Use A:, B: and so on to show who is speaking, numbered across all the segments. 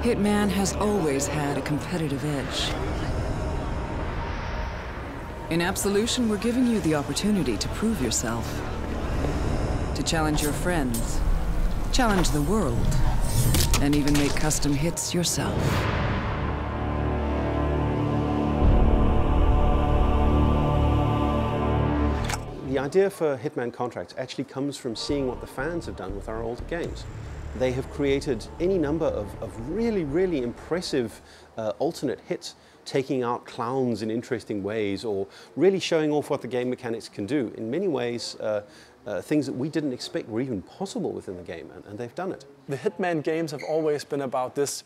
A: Hitman has always had a competitive edge. In Absolution, we're giving you the opportunity to prove yourself, to challenge your friends, challenge the world, and even make custom hits yourself.
B: The idea for Hitman contracts actually comes from seeing what the fans have done with our older games. They have created any number of really, really impressive alternate hits, taking out clowns in interesting ways, or really showing off what the game mechanics can do. In many ways, things that we didn't expect were even possible within the game, and they've done it.
C: The Hitman games have always been about this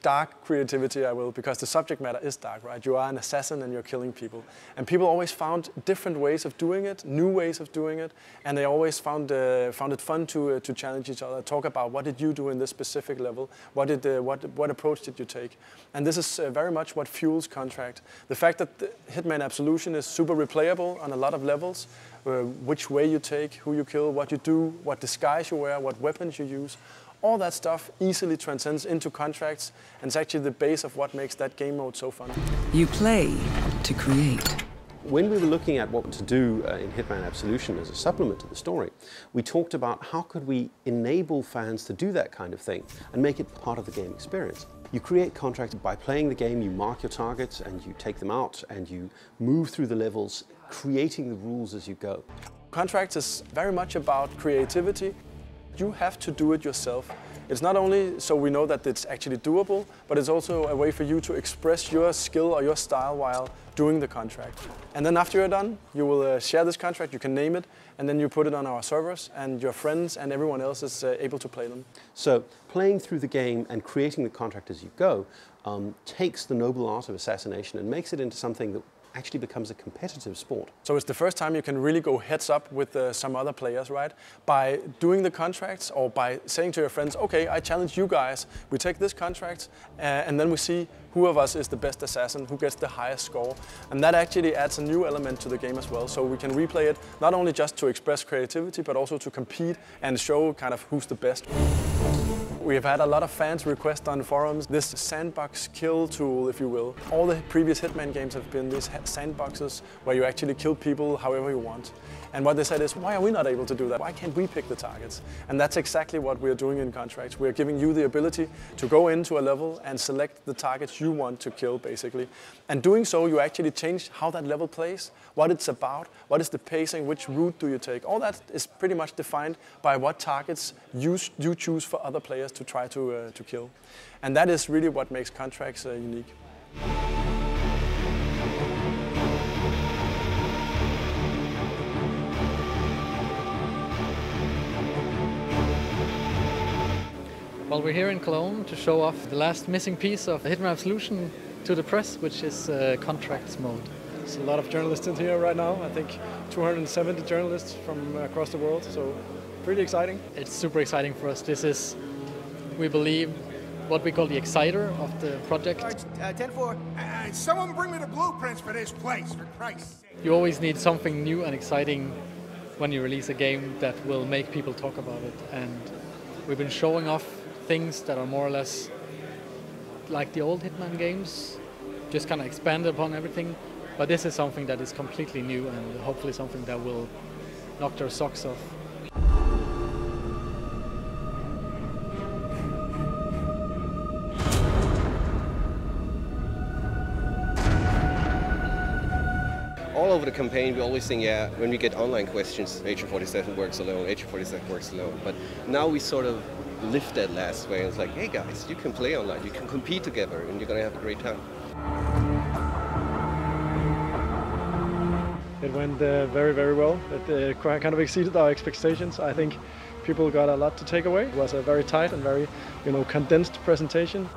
C: dark creativity, because the subject matter is dark, right? You are an assassin and you're killing people. And people always found different ways of doing it, new ways of doing it, and they always found it fun to challenge each other, talk about what did you do in this specific level, what approach did you take. And this is very much what fuels Contract. The fact that the Hitman Absolution is super replayable on a lot of levels, which way you take, who you kill, what you do, what disguise you wear, what weapons you use, all that stuff easily transcends into contracts, and it's actually the base of what makes that game mode so fun.
A: You play to create.
B: When we were looking at what to do in Hitman Absolution as a supplement to the story, we talked about how could we enable fans to do that kind of thing and make it part of the game experience. You create contracts by playing the game, you mark your targets and you take them out and you move through the levels, creating the rules as you go.
C: Contracts is very much about creativity. You have to do it yourself. It's not only so we know that it's actually doable, but it's also a way for you to express your skill or your style while doing the contract. And then after you're done, you will share this contract, you can name it, and then you put it on our servers, and your friends and everyone else is able to play them.
B: So playing through the game and creating the contract as you go takes the noble art of assassination and makes it into something that actually becomes a competitive sport.
C: So it's the first time you can really go heads up with some other players, right? By doing the contracts or by saying to your friends, okay, I challenge you guys, we take this contract and then we see who of us is the best assassin, who gets the highest score. And that actually adds a new element to the game as well. So we can replay it not only just to express creativity, but also to compete and show kind of who's the best. We have had a lot of fans request on forums this sandbox kill tool, if you will. All the previous Hitman games have been these sandboxes where you actually kill people however you want. And what they said is, why are we not able to do that? Why can't we pick the targets? And that's exactly what we're doing in Contracts. We're giving you the ability to go into a level and select the targets you want to kill, basically. And doing so, you actually change how that level plays, what it's about, what is the pacing, which route do you take. All that is pretty much defined by what targets you choose for other players to try to kill. And that is really what makes Contracts unique.
D: Well, we're here in Cologne to show off the last missing piece of Hitman Absolution to the press, which is contracts mode.
E: There's a lot of journalists in here right now. I think 270 journalists from across the world, so pretty exciting.
D: It's super exciting for us. This is, we believe, what we call the exciter of the project.
F: 10-4. Someone bring me the blueprints for this place, for Christ's sake.
D: You always need something new and exciting when you release a game that will make people talk about it. And we've been showing off things that are more or less like the old Hitman games, just kind of expanded upon everything. But this is something that is completely new and hopefully something that will knock their socks off.
G: All over the campaign, we always think, yeah, when we get online questions, Agent 47 works alone, Agent 47 works alone. But now we sort of lift that last way, and it's like, hey guys, you can play online, you can compete together, and you're going to have a great time.
E: It went very, very well. It kind of exceeded our expectations. I think people got a lot to take away. It was a very tight and very, condensed presentation.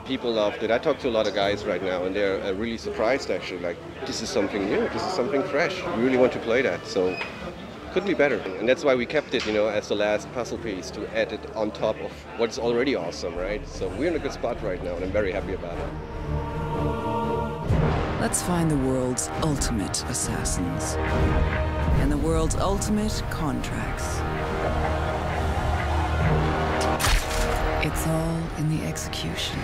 G: People loved it. I talked to a lot of guys right now, and they're really surprised actually. Like, this is something new, this is something fresh. We really want to play that, so couldn't be better. And that's why we kept it, as the last puzzle piece to add it on top of what's already awesome, right? So we're in a good spot right now, and I'm very happy about it.
A: Let's find the world's ultimate assassins and the world's ultimate contracts. It's all in the execution.